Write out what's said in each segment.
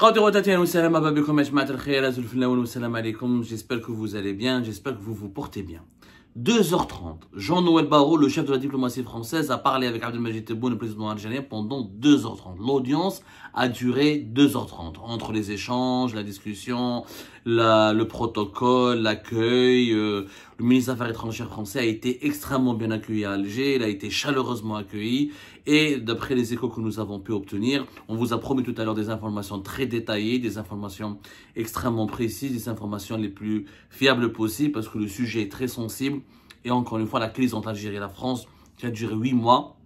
J'espère que vous allez bien, j'espère que vous vous portez bien. 2h30, Jean-Noël Barrot, le chef de la diplomatie française, a parlé avec Abdelmadjid Tebboune, le président algérien, pendant 2h30. L'audience a duré 2h30. Entre les échanges, la discussion, le protocole, l'accueil, le ministre des Affaires étrangères français a été extrêmement bien accueilli à Alger, il a été chaleureusement accueilli. Et d'après les échos que nous avons pu obtenir, on vous a promis tout à l'heure des informations très détaillées, des informations extrêmement précises, des informations les plus fiables possibles parce que le sujet est très sensible. Et encore une fois, la crise entre l'Algérie et la France qui a duré 8 mois,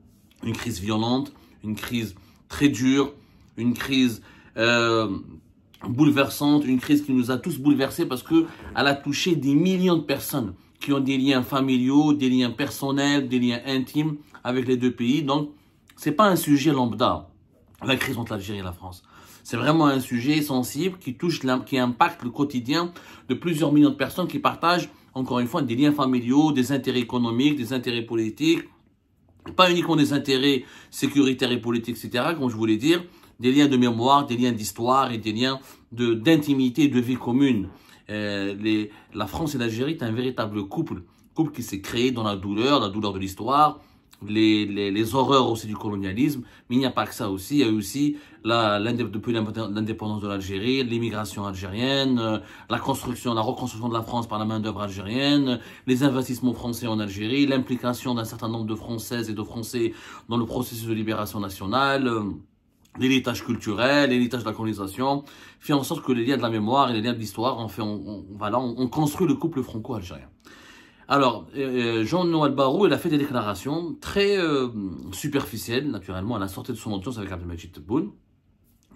une crise violente, une crise très dure, une crise bouleversante, une crise qui nous a tous bouleversés parce qu'elle a touché des millions de personnes qui ont des liens familiaux, des liens personnels, des liens intimes avec les deux pays. Donc, c'est pas un sujet lambda, la crise entre l'Algérie et la France. C'est vraiment un sujet sensible qui touche, qui impacte le quotidien de plusieurs millions de personnes qui partagent, encore une fois, des liens familiaux, des intérêts économiques, des intérêts politiques, pas uniquement des intérêts sécuritaires et politiques, etc., comme je voulais dire, des liens de mémoire, des liens d'histoire et des liens d'intimité, de vie commune. La France et l'Algérie est un véritable couple qui s'est créé dans la douleur de l'histoire, les horreurs aussi du colonialisme, mais il n'y a pas que ça aussi. Il y a eu aussi, depuis l'indépendance de l'Algérie, l'immigration algérienne, la reconstruction de la France par la main-d'œuvre algérienne, les investissements français en Algérie, l'implication d'un certain nombre de Françaises et de Français dans le processus de libération nationale, l'héritage culturel, l'héritage de la colonisation, fait en sorte que les liens de la mémoire et les liens de l'histoire, on construit le couple franco-algérien. Alors, Jean-Noël Barrot, il a fait des déclarations très superficielles, naturellement, à la sortie de son audience avec Abdelmadjid Tebboune.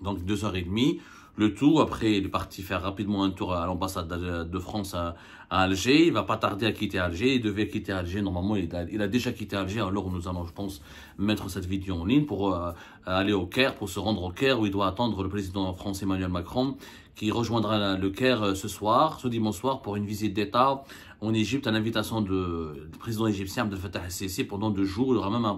Donc, 2h30, le tout. Après, il est parti faire rapidement un tour à l'ambassade de France à Alger. Il ne va pas tarder à quitter Alger. Il devait quitter Alger. Normalement, il a déjà quitté Alger. Alors, nous allons, je pense, mettre cette vidéo en ligne pour aller au Caire, pour se rendre au Caire, où il doit attendre le président français Emmanuel Macron, qui rejoindra le Caire ce dimanche soir, pour une visite d'État en Égypte, à l'invitation du président égyptien Abdel Fattah el-Sisi pendant 2 jours. Il y aura même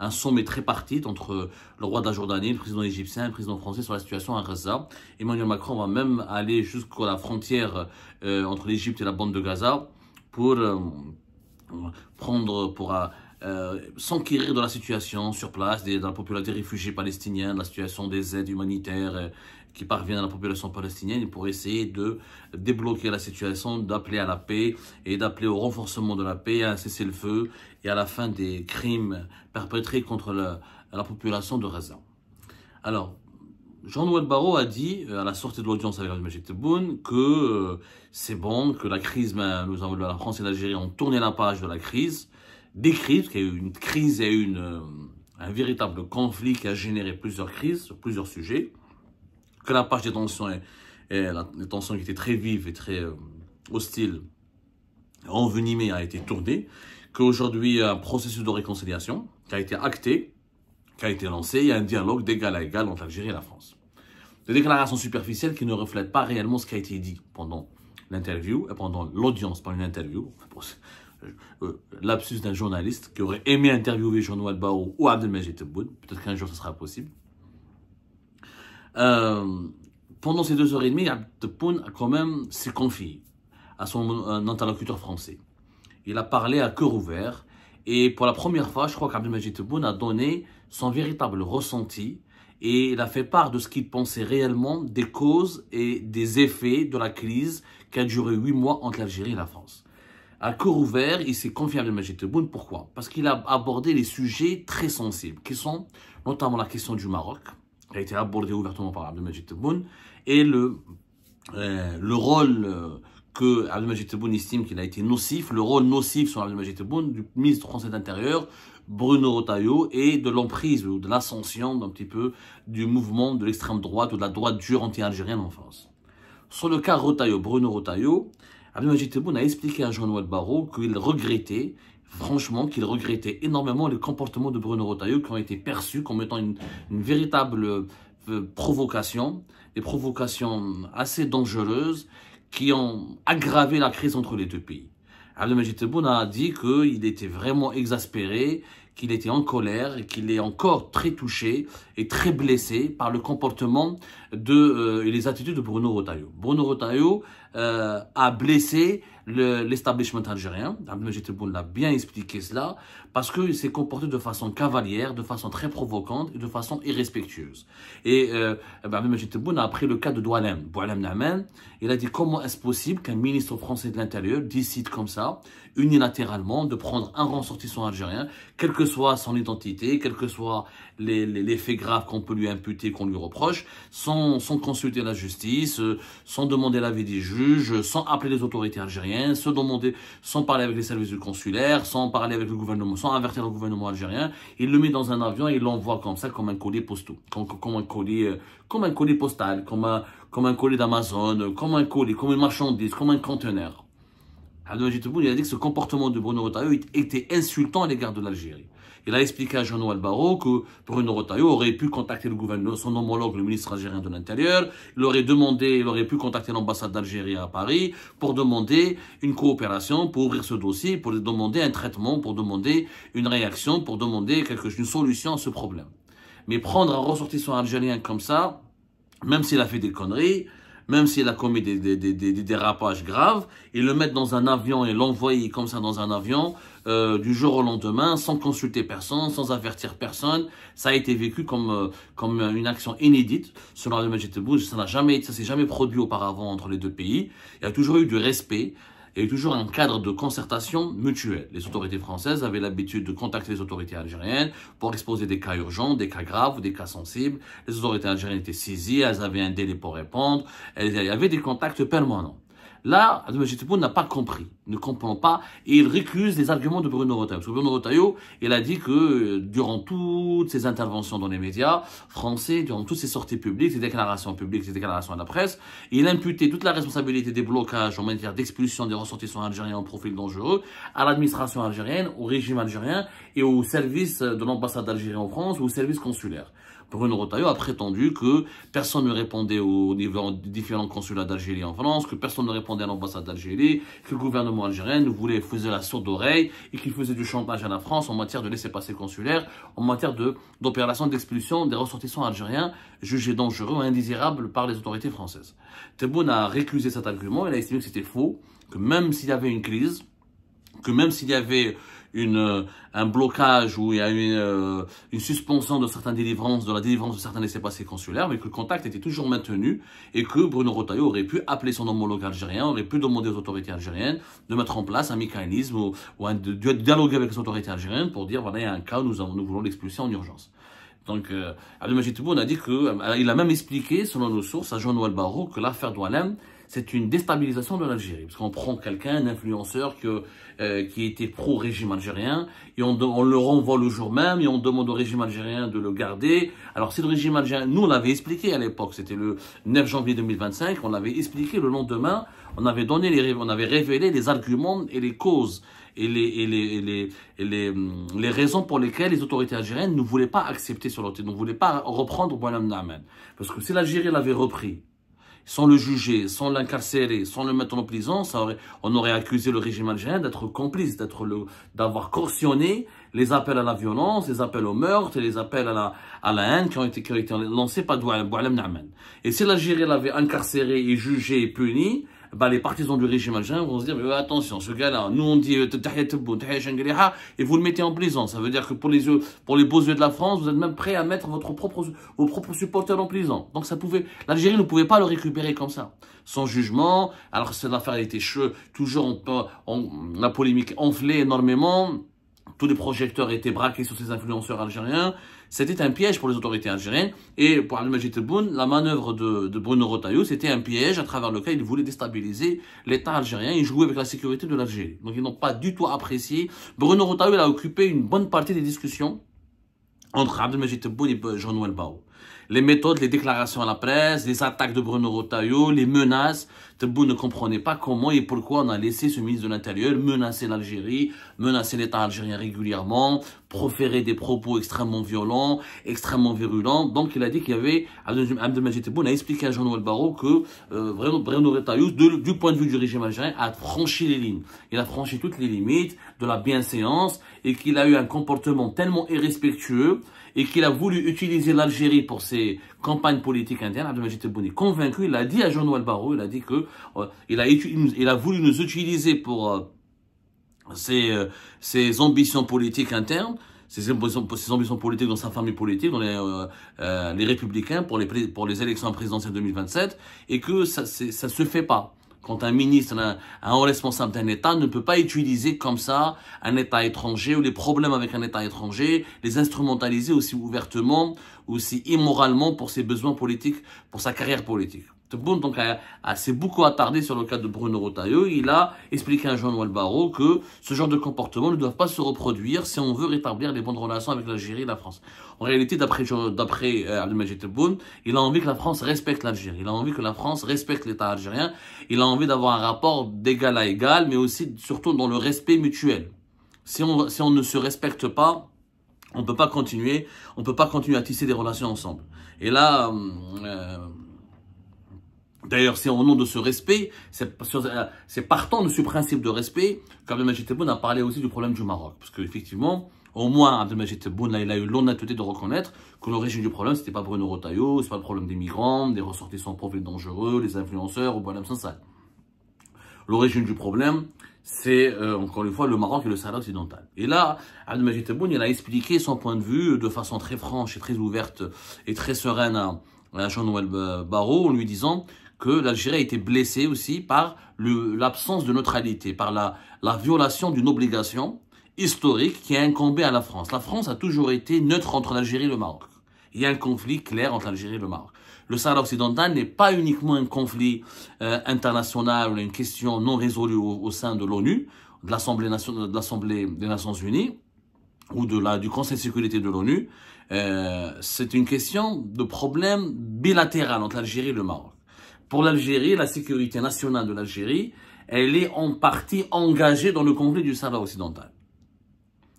un sommet tripartite entre le roi de la Jordanie, le président égyptien et le président français sur la situation à Gaza. Emmanuel Macron va même aller jusqu'à la frontière entre l'Égypte et la bande de Gaza pour s'enquérir de la situation sur place, de la population des réfugiés palestiniens, de la situation des aides humanitaires qui parviennent à la population palestinienne, pour essayer de débloquer la situation, d'appeler à la paix et d'appeler au renforcement de la paix, à un cessez-le-feu et à la fin des crimes perpétrés contre la population de Gaza. Alors, Jean-Noël Barrot a dit, à la sortie de l'audience avec Abdelmadjid Tebboune, que c'est bon, que la crise, la France et l'Algérie ont tourné la page de la crise, des crises, qu'il y a eu une crise et un véritable conflit qui a généré plusieurs crises sur plusieurs sujets, que la page des tensions, les tensions qui étaient très vives et très hostiles, envenimées, a été tournée, qu'aujourd'hui il y a un processus de réconciliation qui a été acté, qui a été lancé, il y a un dialogue d'égal à égal entre l'Algérie et la France. Des déclarations superficielles qui ne reflètent pas réellement ce qui a été dit pendant l'interview, et pendant l'audience, pas une interview, lapsus d'un journaliste qui aurait aimé interviewer Jean-Noël Barrot ou Abdelmadjid Tebboune, peut-être qu'un jour ce sera possible. Pendant ces 2h30, Abdelmadjid Tebboune a quand même s'est confié à son interlocuteur français. Il a parlé à cœur ouvert et pour la première fois, je crois qu'Abdelmadjid Tebboune a donné son véritable ressenti et il a fait part de ce qu'il pensait réellement des causes et des effets de la crise qui a duré 8 mois entre l'Algérie et la France. À cœur ouvert, il s'est confié à Abdelmadjid Tebboune. Pourquoi? Parce qu'il a abordé les sujets très sensibles, qui sont notamment la question du Maroc, qui a été abordée ouvertement par Abdelmadjid Tebboune, et le rôle que Abdelmadjid Tebboune estime qu'il a été nocif, le rôle nocif sur Abdelmadjid Tebboune du ministre français de l'Intérieur, Bruno Retailleau, et de l'emprise ou de l'ascension d'un petit peu du mouvement de l'extrême droite ou de la droite dure anti-algérienne en France. Sur le cas Bruno Retailleau, Abdelmadjid Tebboune a expliqué à Jean-Noël Barrot qu'il regrettait, franchement, qu'il regrettait énormément les comportements de Bruno Retailleau qui ont été perçus comme étant une véritable provocation, des provocations assez dangereuses qui ont aggravé la crise entre les deux pays. Abdelmadjid Tebboune a dit qu'il était vraiment exaspéré, qu'il était en colère et qu'il est encore très touché et très blessé par le comportement et les attitudes de Bruno Retailleau. Bruno Retailleau a blessé l'establishment algérien. Abdelmajid Tebboune l'a bien expliqué cela, parce qu'il s'est comporté de façon cavalière, de façon très provocante et de façon irrespectueuse. Et Abdelmajid Tebboune a appris le cas de Boualem Naaman. Il a dit comment est-ce possible qu'un ministre français de l'Intérieur décide comme ça, unilatéralement, de prendre un ressortissant algérien, quelle que soit son identité, quels que soient les faits graves qu'on peut lui imputer, qu'on lui reproche, sans consulter la justice, sans demander l'avis des juges, sans appeler les autorités algériennes, sans parler avec les services du consulaire, sans parler avec le gouvernement, sans avertir le gouvernement algérien. Il le met dans un avion et il l'envoie comme ça, comme un colis postal, comme un colis postal, comme un colis d'Amazon, comme un colis, comme une marchandise, comme un conteneur. Abdelmajid Tebboune, il a dit que ce comportement de Bruno Retailleau était insultant à l'égard de l'Algérie. Il a expliqué à Jean-Noël Barrot que Bruno Retailleau aurait pu contacter le gouvernement, son homologue, le ministre algérien de l'Intérieur. Il aurait pu contacter l'ambassade d'Algérie à Paris pour demander une coopération, pour ouvrir ce dossier, pour demander un traitement, pour demander une réaction, pour demander une solution à ce problème. Mais prendre un ressortissant algérien comme ça, même s'il a fait des conneries, même s'il a commis des dérapages graves, et le mettre dans un avion et l'envoyer comme ça dans un avion, du jour au lendemain, sans consulter personne, sans avertir personne, ça a été vécu comme une action inédite. Selon Abdelmajid Tebboune, ça s'est jamais produit auparavant entre les deux pays. Il y a toujours eu du respect. Il y a eu toujours un cadre de concertation mutuelle. Les autorités françaises avaient l'habitude de contacter les autorités algériennes pour exposer des cas urgents, des cas graves ou des cas sensibles. Les autorités algériennes étaient saisies, elles avaient un délai pour répondre. Il y avait des contacts permanents. Là, Abdelmajid Tebboune n'a pas compris, ne comprend pas, et il récuse les arguments de Bruno Retailleau. Parce que Bruno Retailleau, il a dit que durant toutes ses interventions dans les médias français, durant toutes ses sorties publiques, ses déclarations publiques, ses déclarations à la presse, il imputait toute la responsabilité des blocages en matière d'expulsion des ressortissants algériens au profil dangereux à l'administration algérienne, au régime algérien et au service de l'ambassade d'Algérie en France ou au service consulaire. Bruno Retailleau a prétendu que personne ne répondait aux différents consulats d'Algérie en France, que personne ne répondait à l'ambassade d'Algérie, que le gouvernement algérien faisait la sourde oreille et qu'il faisait du chantage à la France en matière de laissez-passer consulaire, en matière d'opération d'expulsion des ressortissants algériens jugés dangereux ou indésirables par les autorités françaises. Tebboune a récusé cet argument, il a estimé que c'était faux, que même s'il y avait une crise, que même s'il y avait un blocage ou il y a une suspension de certaines délivrances, de la délivrance de certains laissez-passer consulaires, mais que le contact était toujours maintenu et que Bruno Retailleau aurait pu appeler son homologue algérien, aurait pu demander aux autorités algériennes de mettre en place un mécanisme ou de dialoguer avec les autorités algériennes pour dire voilà, il y a un cas où nous voulons l'expulser en urgence. Donc, Abdelmajid Tebboune a dit il a même expliqué, selon nos sources, à Jean-Noël Barrot, que l'affaire Boualem, c'est une déstabilisation de l'Algérie. Parce qu'on prend quelqu'un, un influenceur qui était pro-régime algérien, et on le renvoie le jour même, et on demande au régime algérien de le garder. Alors, si le régime algérien, nous, on l'avait expliqué à l'époque, c'était le 9 janvier 2025, on l'avait expliqué le lendemain, on avait révélé les arguments et les causes et les raisons pour lesquelles les autorités algériennes ne voulaient pas accepter sur leur territoire, ne voulaient pas reprendre Boualem Naaman. Parce que si l'Algérie l'avait repris, sans le juger, sans l'incarcérer, sans le mettre en prison, on aurait accusé le régime algérien d'être complice, d'avoir cautionné les appels à la violence, les appels au meurtre et les appels à la haine qui ont été lancés par Boualem Naaman. Et si l'Algérie l'avait incarcéré et jugé et puni, les partisans du régime algérien vont se dire mais attention, ce gars-là, nous on dit et vous le mettez en prison. Ça veut dire que pour les beaux yeux de la France, vous êtes même prêt à mettre vos propres supporters en prison. Donc l'Algérie ne pouvait pas le récupérer comme ça, sans jugement. Alors cette affaire a été toujours la polémique enflée énormément. Tous les projecteurs étaient braqués sur ces influenceurs algériens. C'était un piège pour les autorités algériennes. Et pour Abdelmajid Tebboune, la manœuvre de Bruno Retailleau, c'était un piège à travers lequel il voulait déstabiliser l'État algérien et jouer avec la sécurité de l'Algérie. Donc ils n'ont pas du tout apprécié. Bruno Retailleau a occupé une bonne partie des discussions entre Abdelmajid Tebboune et Jean-Noël Barrot. les méthodes, les déclarations à la presse, les attaques de Bruno Retailleau, les menaces. Tebboune ne comprenait pas comment et pourquoi on a laissé ce ministre de l'Intérieur menacer l'Algérie, menacer l'État algérien régulièrement, proférer des propos extrêmement violents, extrêmement virulents. Donc il a dit qu'il y avait, Abdelmadjid Tebboune a expliqué à Jean-Noël Barrot que Bruno Retailleau, du point de vue du régime algérien, a franchi les lignes. Il a franchi toutes les limites de la bienséance et qu'il a eu un comportement tellement irrespectueux et qu'il a voulu utiliser l'Algérie pour ses campagnes politiques internes. Abdelmadjid Tebboune est convaincu, il a dit à Jean-Noël Barrot, il a dit que il a voulu nous utiliser pour ses ambitions politiques internes, ses ambitions politiques dans sa famille politique, dans les Républicains pour les élections présidentielles 2027, et que ça se fait pas. Quand un ministre, un haut responsable d'un État ne peut pas utiliser comme ça un État étranger ou les problèmes avec un État étranger, les instrumentaliser aussi ouvertement, aussi immoralement pour ses besoins politiques, pour sa carrière politique. Tebboune donc s'est beaucoup attardé sur le cas de Bruno Retailleau. Il a expliqué à Jean-Noël Barrot que ce genre de comportement ne doit pas se reproduire si on veut rétablir les bonnes relations avec l'Algérie et la France. En réalité, d'après Abdelmadjid Tebboune, il a envie que la France respecte l'Algérie. Il a envie que la France respecte l'État algérien. Il a envie d'avoir un rapport d'égal à égal, mais aussi surtout dans le respect mutuel. Si on ne se respecte pas, on peut pas continuer à tisser des relations ensemble. Et là, d'ailleurs, c'est au nom de ce respect, c'est partant de ce principe de respect qu'Abdelmadjid Tebboune a parlé aussi du problème du Maroc. Parce qu'effectivement, au moins, Abdelmadjid Tebboune, là, il a eu l'honnêteté de reconnaître que l'origine du problème, c'était pas Bruno Retailleau, c'est pas le problème des migrants, des ressortissants pauvres et dangereux, les influenceurs ou Boualem Sansal. L'origine du problème, c'est encore une fois le Maroc et le Sahara occidental. Et là, Abdelmadjid Tebboune, il a expliqué son point de vue de façon très franche et très ouverte et très sereine à Jean-Noël Barrot en lui disant que l'Algérie a été blessée aussi par l'absence de neutralité, par la violation d'une obligation historique qui a incombé à la France. La France a toujours été neutre entre l'Algérie et le Maroc. Il y a un conflit clair entre l'Algérie et le Maroc. Le Sahara occidental n'est pas uniquement un conflit international ou une question non résolue au sein de l'ONU, de l'Assemblée des Nations Unies ou du Conseil de sécurité de l'ONU. C'est une question de problème bilatéral entre l'Algérie et le Maroc. Pour l'Algérie, la sécurité nationale de l'Algérie, elle est en partie engagée dans le conflit du Sahara occidental.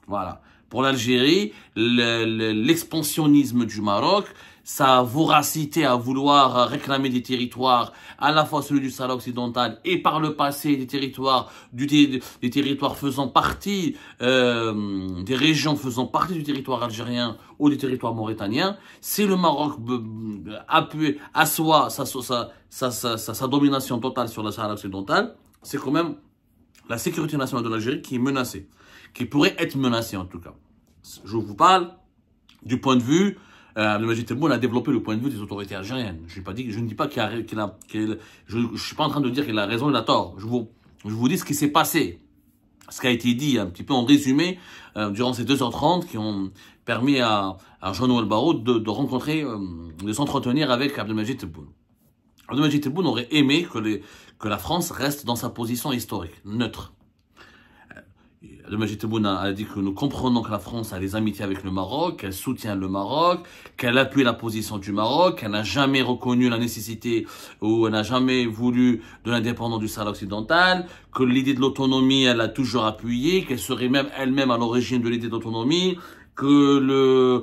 Voilà. Pour l'Algérie, l'expansionnisme du Maroc, sa voracité à vouloir réclamer des territoires, à la fois celui du Sahara occidental et par le passé des territoires faisant partie, des régions faisant partie du territoire algérien ou du territoire mauritanien, si le Maroc assoit sa domination totale sur le Sahara occidental, c'est quand même la sécurité nationale de l'Algérie qui est menacée, qui pourrait être menacée en tout cas. Je vous parle du point de vue, Abdelmadjid Tebboune a développé le point de vue des autorités algériennes. Je ne dis pas je suis pas en train de dire qu'il a raison, il a tort. Je vous dis ce qui s'est passé, ce qui a été dit un petit peu en résumé durant ces 2h30 qui ont permis à Jean-Noël Barrot de rencontrer, de s'entretenir avec Abdelmadjid Tebboune. Abdelmadjid Tebboune aurait aimé que la France reste dans sa position historique, neutre. Abdelmadjid Tebboune a dit que nous comprenons que la France a des amitiés avec le Maroc, qu'elle soutient le Maroc, qu'elle appuie la position du Maroc, qu'elle n'a jamais reconnu la nécessité ou elle n'a jamais voulu de l'indépendance du Sahara occidental, que l'idée de l'autonomie, elle a toujours appuyé, qu'elle serait même elle-même à l'origine de l'idée d'autonomie, que le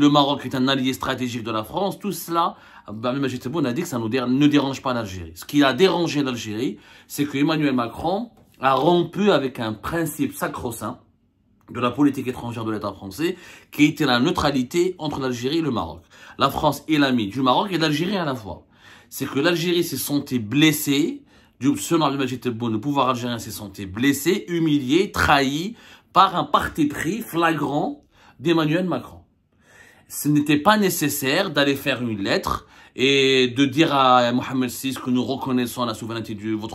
Maroc est un allié stratégique de la France. Tout cela, Abdelmadjid Tebboune a dit que ça ne dérange pas l'Algérie. Ce qui a dérangé l'Algérie, c'est que Emmanuel Macron a rompu avec un principe sacro-saint de la politique étrangère de l'État français, qui était la neutralité entre l'Algérie et le Maroc. La France est l'ami du Maroc et de l'Algérie à la fois. C'est que l'Algérie s'est sentie blessée, selon Abdelmadjid Tebboune, le pouvoir algérien s'est senti blessé, humilié, trahi par un parti pris flagrant d'Emmanuel Macron. Ce n'était pas nécessaire d'aller faire une lettre et de dire à Mohamed VI que nous reconnaissons votre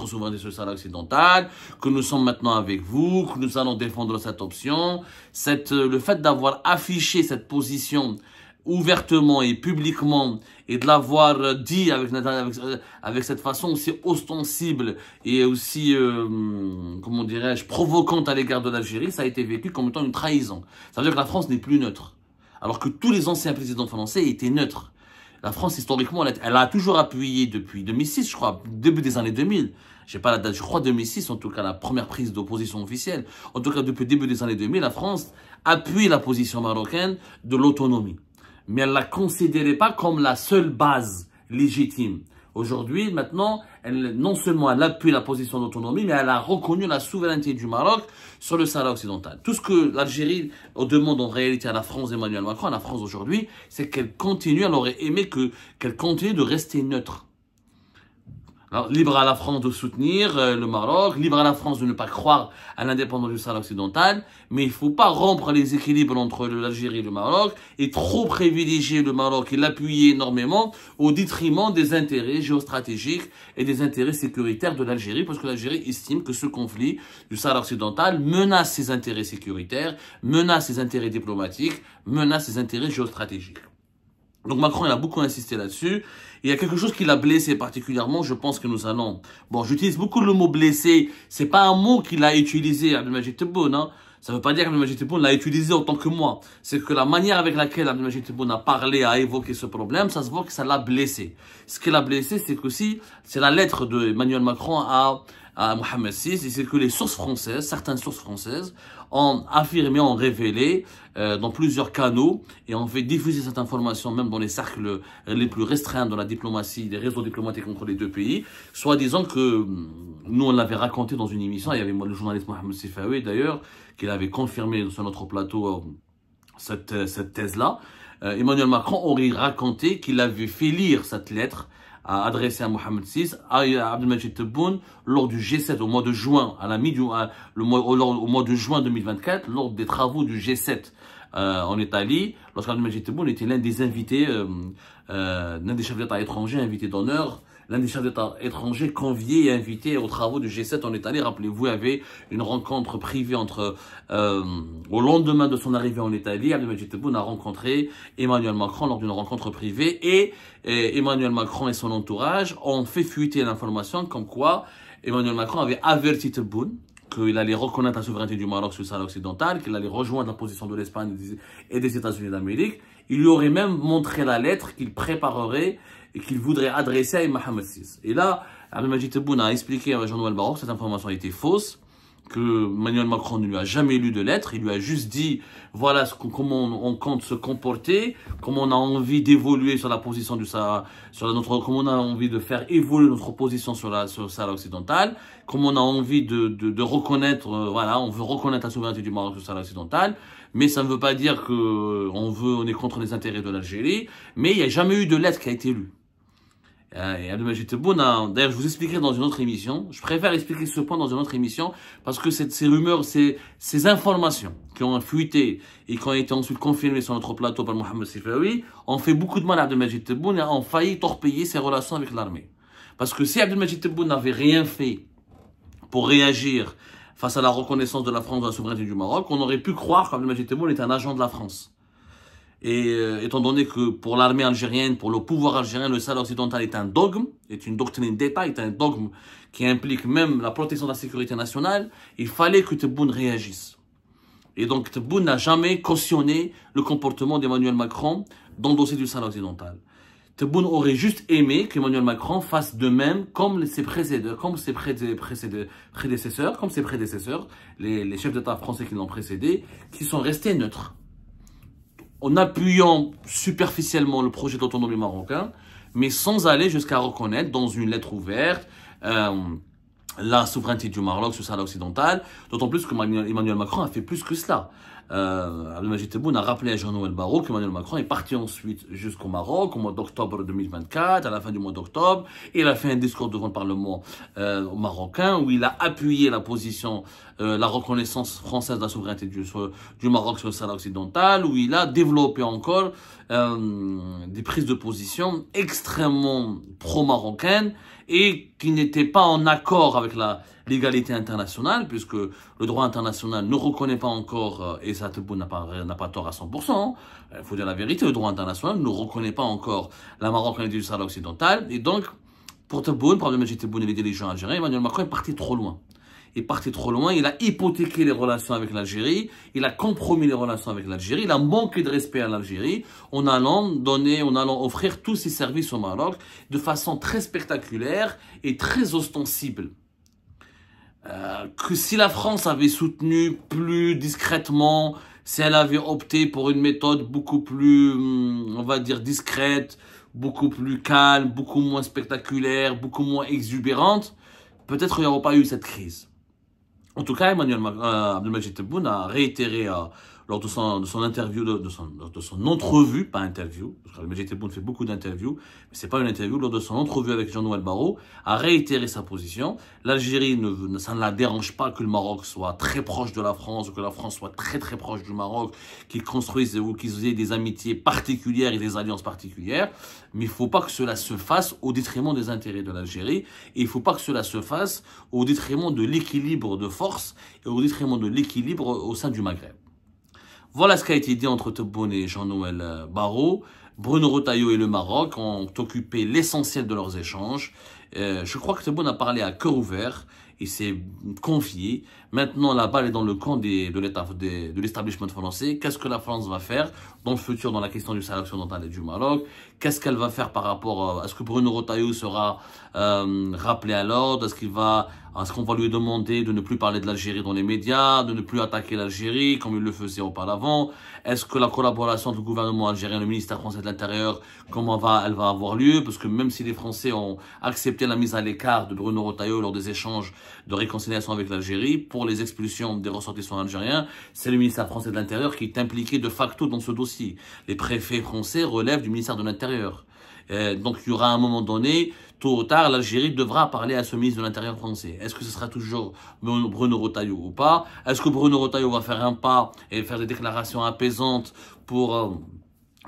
souveraineté sur le Sahara occidental, que nous sommes maintenant avec vous, que nous allons défendre cette option. Le fait d'avoir affiché cette position ouvertement et publiquement et de l'avoir dit avec cette façon aussi ostensible et aussi, comment dirais-je, provocante à l'égard de l'Algérie, ça a été vécu comme étant une trahison. Ça veut dire que la France n'est plus neutre. Alors que tous les anciens présidents français étaient neutres. La France, historiquement, elle a toujours appuyé depuis 2006, je crois, début des années 2000. J'ai pas la date, je crois 2006, en tout cas, la première prise d'opposition officielle. En tout cas, depuis le début des années 2000, la France appuie la position marocaine de l'autonomie. Mais elle ne la considérait pas comme la seule base légitime. Aujourd'hui, maintenant, non seulement elle appuie la position d'autonomie, mais elle a reconnu la souveraineté du Maroc sur le Sahara occidental. Tout ce que l'Algérie demande en réalité à la France d'Emmanuel Macron, à la France aujourd'hui, c'est qu'elle continue, elle aurait aimé qu'elle continue de rester neutre. Alors, libre à la France de soutenir le Maroc, libre à la France de ne pas croire à l'indépendance du Sahara occidental, mais il ne faut pas rompre les équilibres entre l'Algérie et le Maroc et trop privilégier le Maroc et l'appuyer énormément au détriment des intérêts géostratégiques et des intérêts sécuritaires de l'Algérie, parce que l'Algérie estime que ce conflit du Sahara occidental menace ses intérêts sécuritaires, menace ses intérêts diplomatiques, menace ses intérêts géostratégiques. Donc Macron, il a beaucoup insisté là-dessus. Il y a quelque chose qui l'a blessé particulièrement, je pense que nous allons... Bon, j'utilise beaucoup le mot blessé. C'est pas un mot qu'il a utilisé, Abdelmajid Tebboune, hein. Ça veut pas dire qu'Abdelmajid Tebboune l'a utilisé autant que moi. C'est que la manière avec laquelle Abdelmajid Tebboune a parlé, a évoqué ce problème, ça se voit que ça l'a blessé. Ce qui l'a blessé, c'est qu'aussi, c'est la lettre d'Emmanuel Macron à Mohamed VI, et c'est que les sources françaises, certaines sources françaises, ont affirmé, ont révélé dans plusieurs canaux et ont fait diffuser cette information même dans les cercles les plus restreints de la diplomatie, des réseaux diplomatiques entre les deux pays, soit disant que nous on l'avait raconté dans une émission, il y avait le journaliste Mohamed Sifawi d'ailleurs, qui l'avait confirmé sur notre plateau cette thèse-là. Emmanuel Macron aurait raconté qu'il avait fait lire cette lettre adressé à Mohamed VI, à Abdelmajid Tebboune, lors du G7 au mois de juin, au mois de juin 2024, lors des travaux du G7 en Italie, lorsqu'Abdelmajid Tebboune était l'un des invités, l'un des chefs d'État étrangers invités d'honneur, l'un des chefs d'État étrangers conviés et invités aux travaux du G7 en Italie. Rappelez-vous, il y avait une rencontre privée au lendemain de son arrivée en Italie, Abdelmajid Tebboune a rencontré Emmanuel Macron lors d'une rencontre privée et Emmanuel Macron et son entourage ont fait fuiter l'information comme quoi Emmanuel Macron avait averti Tebboune qu'il allait reconnaître la souveraineté du Maroc sur le Sahara occidental, qu'il allait rejoindre la position de l'Espagne et des États-Unis d'Amérique. Il lui aurait même montré la lettre qu'il préparerait et qu'il voudrait adresser à Mohamed VI. Et là, Abdelmajid Tebboune a expliqué à Jean-Noël Barrot que cette information était fausse, que Emmanuel Macron ne lui a jamais lu de lettre, il lui a juste dit voilà comment on compte se comporter, comment on a envie d'évoluer sur la position du Sahara, comment on a envie de faire évoluer notre position sur le Sahara occidental, comment on a envie de reconnaître, voilà, on veut reconnaître la souveraineté du Maroc sur le Sahara occidental, mais ça ne veut pas dire on est contre les intérêts de l'Algérie, mais il n'y a jamais eu de lettre qui a été lue. Et Abdelmajid Tebboune, d'ailleurs je vous expliquerai dans une autre émission, je préfère expliquer ce point dans une autre émission parce que ces rumeurs, ces informations qui ont fuité et qui ont été ensuite confirmées sur notre plateau par Mohamed Sifawi ont fait beaucoup de mal à Abdelmajid Tebboune et ont failli torpiller ses relations avec l'armée. Parce que si Abdelmajid Tebboune n'avait rien fait pour réagir face à la reconnaissance de la France de la souveraineté du Maroc, on aurait pu croire qu'Abdelmajid Tebboune est un agent de la France. Et étant donné que pour l'armée algérienne, pour le pouvoir algérien, le Sahara occidental est un dogme, est une doctrine d'État, est un dogme qui implique même la protection de la sécurité nationale, il fallait que Tebboune réagisse. Et donc Tebboune n'a jamais cautionné le comportement d'Emmanuel Macron dans le dossier du Sahara occidental. Tebboune aurait juste aimé qu'Emmanuel Macron fasse de même comme ses prédécesseurs, les chefs d'État français qui l'ont précédé, qui sont restés neutres, en appuyant superficiellement le projet d'autonomie marocain, mais sans aller jusqu'à reconnaître dans une lettre ouverte la souveraineté du Maroc sur le Sahara occidental, d'autant plus que Emmanuel Macron a fait plus que cela. Abdelmajid Tebboune a rappelé à Jean-Noël Barrot qu'Emmanuel Macron est parti ensuite jusqu'au Maroc au mois d'octobre 2024, à la fin du mois d'octobre, et il a fait un discours devant le Parlement marocain où il a appuyé la position, la reconnaissance française de la souveraineté du Maroc sur le Sahara occidental, où il a développé encore des prises de position extrêmement pro-marocaines et qui n'étaient pas en accord avec la légalité internationale, puisque le droit international ne reconnaît pas encore, et ça Tebboune n'a pas tort à 100%, il faut dire la vérité, le droit international ne reconnaît pas encore la marocanité du Sahara occidental, et donc, pour Tebboune, pour Abdelmajid Tebboune et les dirigeants algériens, Emmanuel Macron est parti trop loin. est parti trop loin, il a hypothéqué les relations avec l'Algérie, il a compromis les relations avec l'Algérie, il a manqué de respect à l'Algérie en allant offrir tous ses services au Maroc de façon très spectaculaire et très ostensible. Que si la France avait soutenu plus discrètement, si elle avait opté pour une méthode beaucoup plus, on va dire, discrète, beaucoup plus calme, beaucoup moins spectaculaire, beaucoup moins exubérante, peut-être qu'il n'y aurait pas eu cette crise. En tout cas, Abdelmadjid Tebboune a réitéré lors de son interview, de son entrevue, pas interview, parce qu'Abdelmadjid Tebboune fait beaucoup d'interviews, mais c'est pas une interview, lors de son entrevue avec Jean-Noël Barrot, a réitéré sa position. L'Algérie, ça ne la dérange pas que le Maroc soit très proche de la France, ou que la France soit très très proche du Maroc, qu'ils construisent ou qu'ils aient des amitiés particulières et des alliances particulières, mais il ne faut pas que cela se fasse au détriment des intérêts de l'Algérie, et il ne faut pas que cela se fasse au détriment de l'équilibre de force et au détriment de l'équilibre au sein du Maghreb. Voilà ce qui a été dit entre Tebboune et Jean-Noël Barrot. Bruno Retailleau et le Maroc ont occupé l'essentiel de leurs échanges. Je crois que Tebboune a parlé à cœur ouvert. Il s'est confié. Maintenant, la balle est dans le camp de l'establishment français. Qu'est-ce que la France va faire dans le futur dans la question du Sahel occidental et du Maroc? Qu'est-ce qu'elle va faire par rapport à ce que Bruno Retailleau sera rappelé à l'ordre? Est-ce qu'on va lui demander de ne plus parler de l'Algérie dans les médias, de ne plus attaquer l'Algérie comme il le faisait auparavant? Est-ce que la collaboration entre le gouvernement algérien et le ministère français de l'Intérieur, elle va avoir lieu? Parce que même si les Français ont accepté la mise à l'écart de Bruno Retailleau lors des échanges de réconciliation avec l'Algérie, pour les expulsions des ressortissants algériens, c'est le ministère français de l'Intérieur qui est impliqué de facto dans ce dossier. Les préfets français relèvent du ministère de l'Intérieur. Donc il y aura un moment donné, tôt ou tard, l'Algérie devra parler à ce ministre de l'Intérieur français. Est-ce que ce sera toujours Bruno Retailleau ou pas? Est-ce que Bruno Retailleau va faire un pas et faire des déclarations apaisantes pour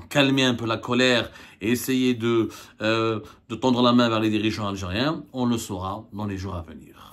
calmer un peu la colère et essayer de tendre la main vers les dirigeants algériens? On le saura dans les jours à venir.